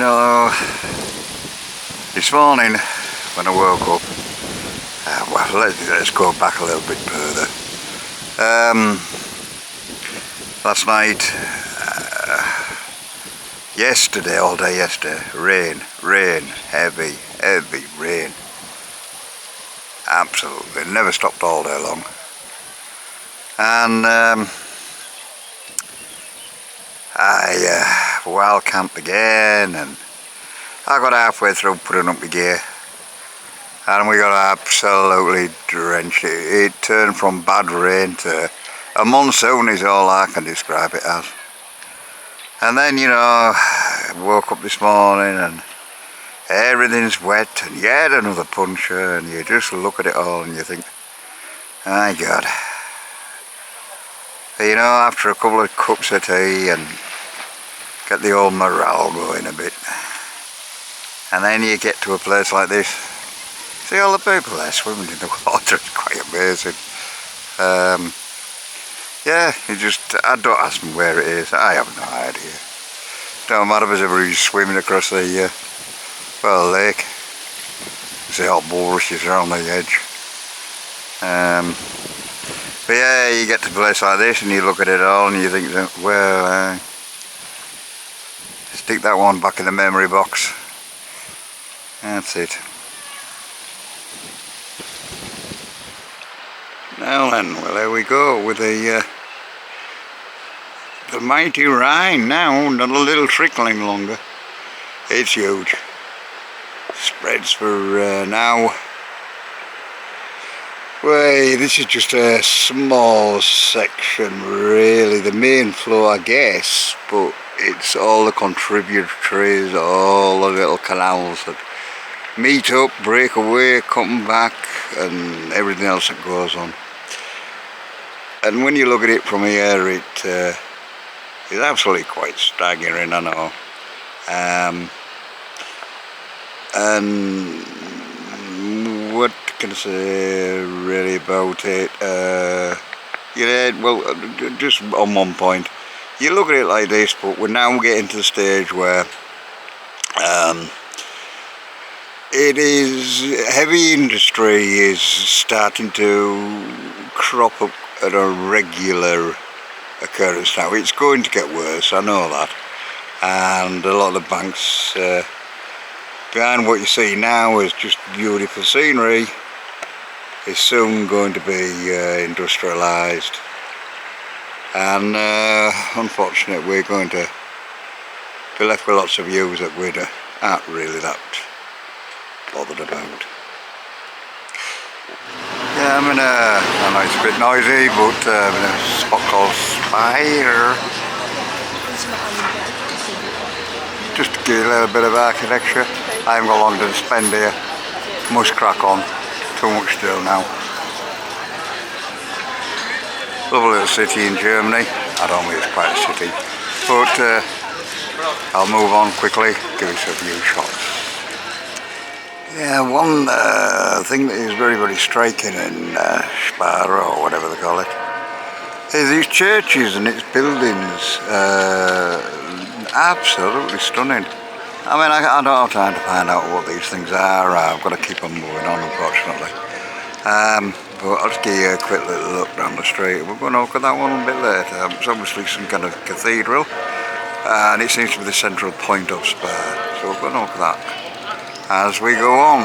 know, this morning when I woke up, well, let's go back a little bit further. Last night, yesterday, all day yesterday, rain, heavy rain. Absolutely, never stopped all day long. And I wild camped again, and I got halfway through putting up my gear and we got absolutely drenched. It turned from bad rain to a monsoon is all I can describe it as. And then, you know, woke up this morning and everything's wet and yet another puncher, and you just look at it all and you think, my God. You know, after a couple of cups of tea and get the old morale going a bit, and then you get to a place like this, see all the people there swimming in the water, it's quite amazing. Yeah, I don't ask them where it is, I have no idea. Don't matter if everybody's swimming across the lake. See all bulrushes around the edge. But yeah, you get to a place like this and you look at it all and you think, well, stick that one back in the memory box. That's it. Now then, well, there we go with the mighty Rhine now, not a little trickling longer. It's huge. Spreads for now. Well, this is just a small section really, the main flow I guess, but it's all the contributories, all the little canals that meet up, break away, come back, and everything else that goes on. And when you look at it from here, it is absolutely quite staggering, I know. And what can I say really about it? Yeah, well, just on one point, you look at it like this, but we're now getting to the stage where it is, heavy industry is starting to crop up at a regular occurrence now. It's going to get worse, I know that, and a lot of the banks behind what you see now is just beautiful scenery is soon going to be industrialised, and unfortunately we're going to be left with lots of views that we aren't really that bothered about. Yeah, I'm in I know it's a bit noisy, but I'm in a spot called Speyer. Just to give you a little bit of architecture. I haven't got long to spend here. Must crack on. Too much to do now. Lovely little city in Germany. I don't think it's quite a city, but I'll move on quickly, give us a few shots. Yeah, one thing that is very, very striking in Speyer, or whatever they call it, is these churches and its buildings. Absolutely stunning. I mean, I don't have time to find out what these things are. I've got to keep on moving on, unfortunately. But I'll just give you a quick little look down the street. We're going to look at that one a bit later. It's obviously some kind of cathedral, and it seems to be the central point of Speyer. So we're going to look at that as we go on.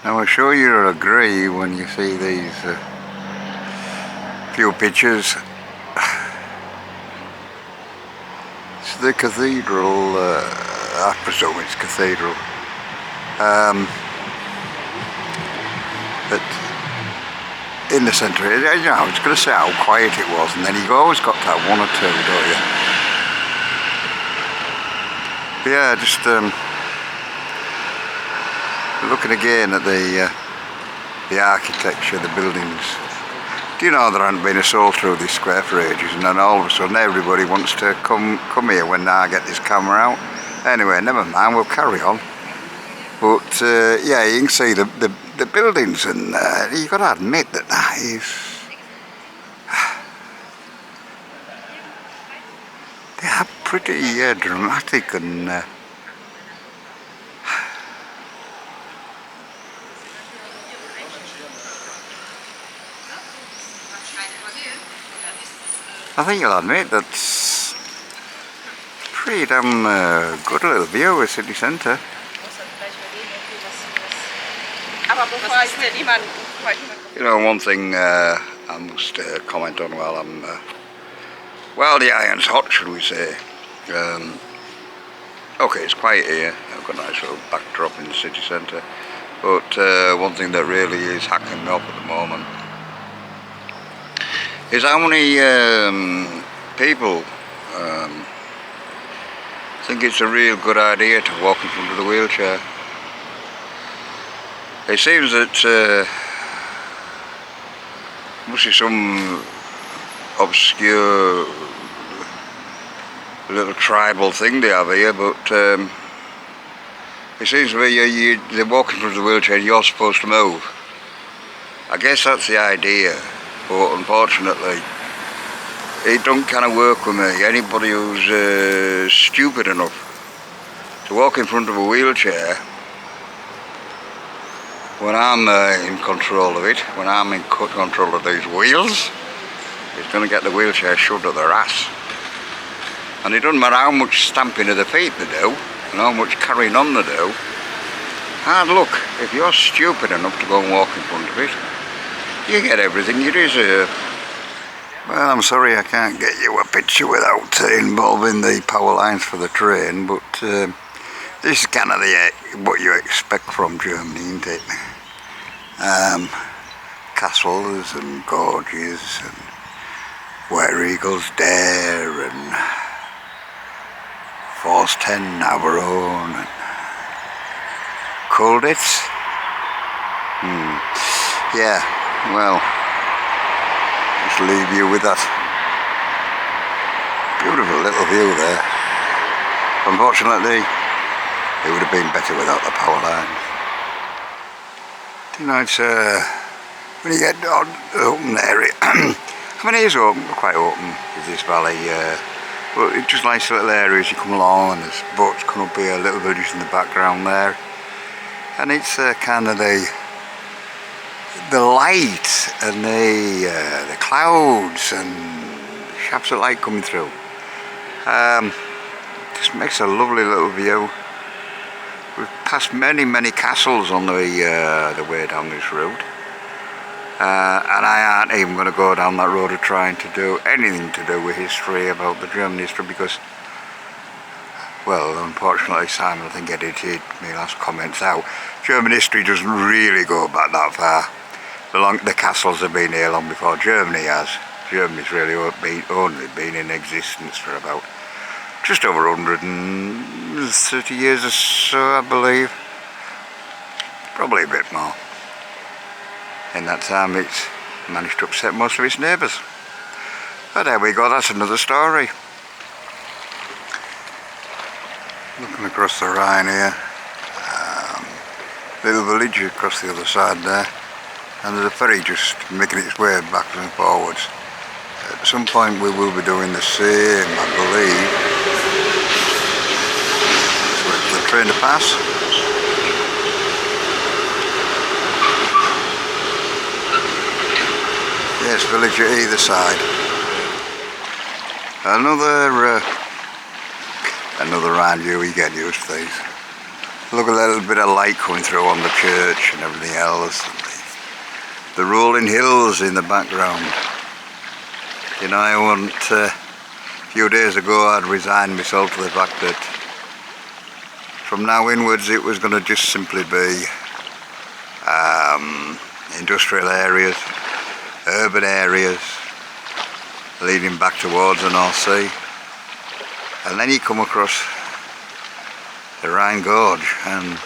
Now I'm sure you'll agree when you see these few pictures. It's the cathedral, I presume it's cathedral. But in the centre, you know, I was going to say how quiet it was, and then you've always got that one or two, don't you? But yeah, just looking again at the architecture, the buildings. Do you know there hasn't been a soul through this square for ages, and then all of a sudden everybody wants to come here when I get this camera out. Anyway, never mind, we'll carry on. But yeah, you can see the buildings, and you've got to admit that is, they are pretty dramatic and I think you'll admit that's pretty damn good little view of city centre. You know, one thing I must comment on while I'm while the iron's hot, should we say. Okay, it's quiet here. I've got a nice little backdrop in the city centre, but one thing that really is hacking me up at the moment is how many people think it's a real good idea to walk in front of the wheelchair. It seems that must be some obscure little tribal thing they have here, but it seems to me they're walking through the wheelchair and you're supposed to move. I guess that's the idea, but unfortunately it don't kind of work with me. Anybody who's stupid enough to walk in front of a wheelchair when I'm in control of it, when I'm in control of these wheels, is going to get the wheelchair shoved up their ass. And it doesn't matter how much stamping of the feet they do, and how much carrying on they do. Hard luck, if you're stupid enough to go and walk in front of it, you get everything you deserve. Well, I'm sorry I can't get you a picture without involving the power lines for the train, but this is kind of what you expect from Germany, isn't it? Castles and gorges and where eagles dare and Forsten Navarone and Colditz. Yeah, well, just leave you with that beautiful little view there. Unfortunately, it would have been better without the power line. You know, it's when you get on the open area, I mean it is open, quite open, is this valley, but it's just nice little areas you come along and there's boats come up here, little villages in the background there, and it's kind of the light and the clouds and shafts of light coming through. Just makes a lovely little view. We've passed many castles on the way down this road, and I aren't even going to go down that road of trying to do anything to do with history, about the German history, because, well, unfortunately Simon, I think, edited my last comments out. German history doesn't really go back that far. The castles have been here long before Germany has. Germany's really only been in existence for about just over 130 years or so, I believe. Probably a bit more. In that time it's managed to upset most of its neighbours. But there we go, that's another story. Looking across the Rhine here, little village across the other side there, and there's a ferry just making its way backwards and forwards. At some point we will be doing the same, I believe. Just wait for the train to pass. Yes, village at either side. Another Rhine view, you get used to these. Look, a little bit of light coming through on the church and everything else. And the rolling hills in the background. You know, a few days ago I'd resigned myself to the fact that from now inwards it was going to just simply be industrial areas, urban areas leading back towards the North Sea, and then you come across the Rhine Gorge, and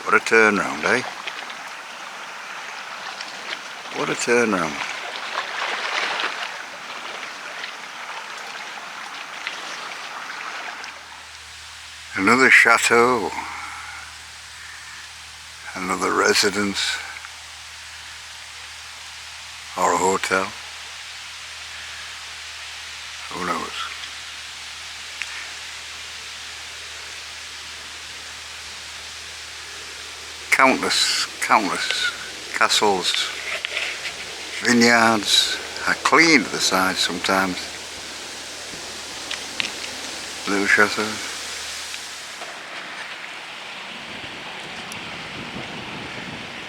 what a turnaround, eh? What a turnaround. Another chateau, another residence or a hotel. countless castles, vineyards, are clean to the side sometimes. Little chateaus.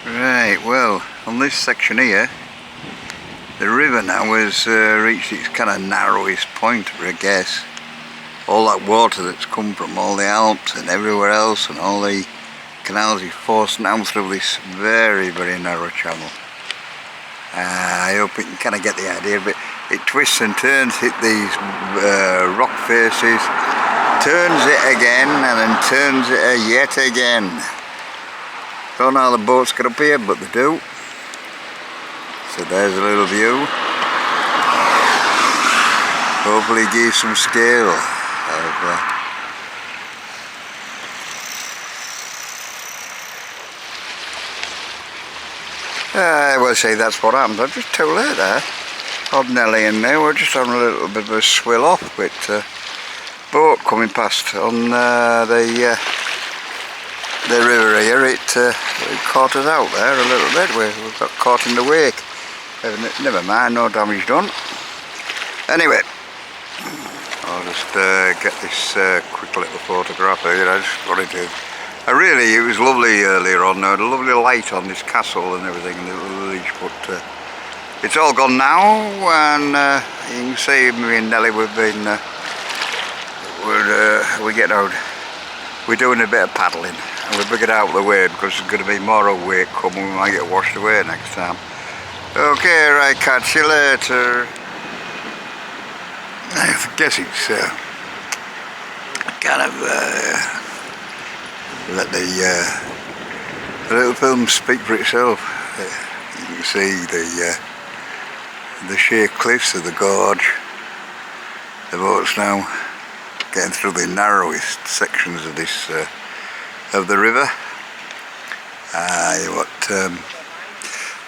Right, well, on this section here, the river now has reached its kind of narrowest point, I guess. All that water that's come from all the Alps and everywhere else and all the canals is forced now through this very, very narrow channel. I hope you can kind of get the idea, but it twists and turns, hit these rock faces, turns it again and then turns it yet again. Don't know how the boats get up here, but they do. So there's a little view. Hopefully it gives some scale of I will say that's what happened. I'm just too late there. Odd Nelly and me, we're just having a little bit of a swill off with boat coming past on the river here. It caught us out there a little bit. We got caught in the wake. Never mind, no damage done. Anyway, I'll just get this quick little photograph here. I just wanted to. It was lovely earlier on. There was a lovely light on this castle and everything, the little village, but it's all gone now. And you can see me and Nelly, we've been we're getting out. We're doing a bit of paddling, and we're bringing it out of the way because there's going to be more of a wake coming. We might get washed away next time. Okay, right, catch you later. I guess it's kind of let the little film speak for itself. You can see the sheer cliffs of the gorge. The boat's now getting through the narrowest sections of this of the river.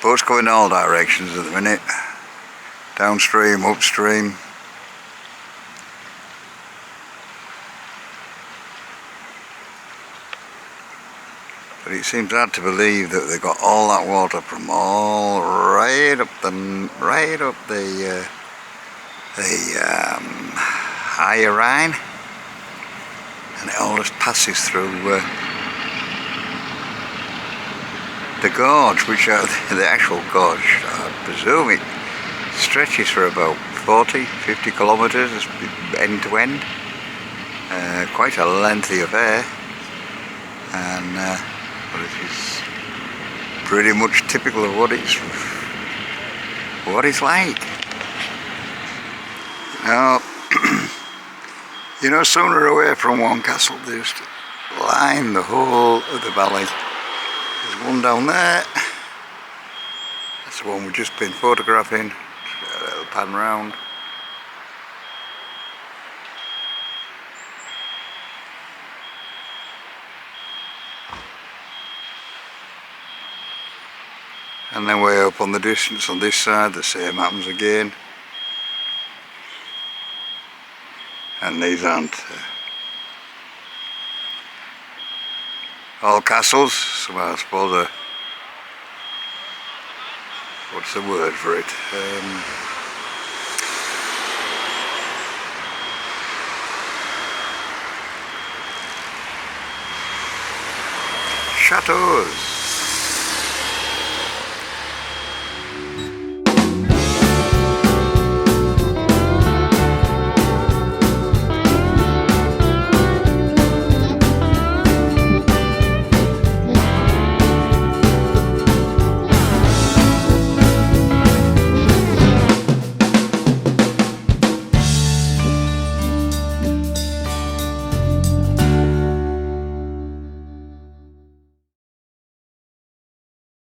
Boats going in all directions at the minute, downstream, upstream. But it seems hard to believe that they got all that water from all right up the higher Rhine, and it all just passes through the gorge, which are the actual gorge. I presume it stretches for about 40-50 kilometres end to end. Quite a lengthy affair, and but it is pretty much typical of what it's like. Now, you know, sooner away from one castle, they just line the whole of the valley. There's one down there. That's the one we've just been photographing. Just a little pan round. And then way up on the distance on this side, the same happens again. And these aren't all castles, so I suppose what's the word for it? Chateaus.